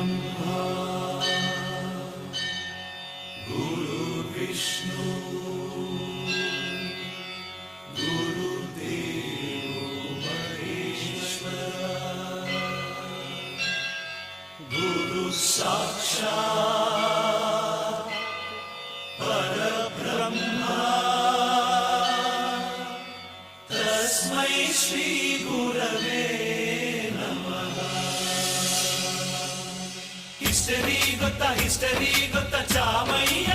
ब्रह्मा गुरुर्विष्णु गुरुदेवो महेश्वरा गुरु साक्षात् परब्रह्मा तस्मै श्री गुरवे ಹಿಸ್ಟರಿ ಗೊತ್ತಾ ಚಾಮಯ್ಯ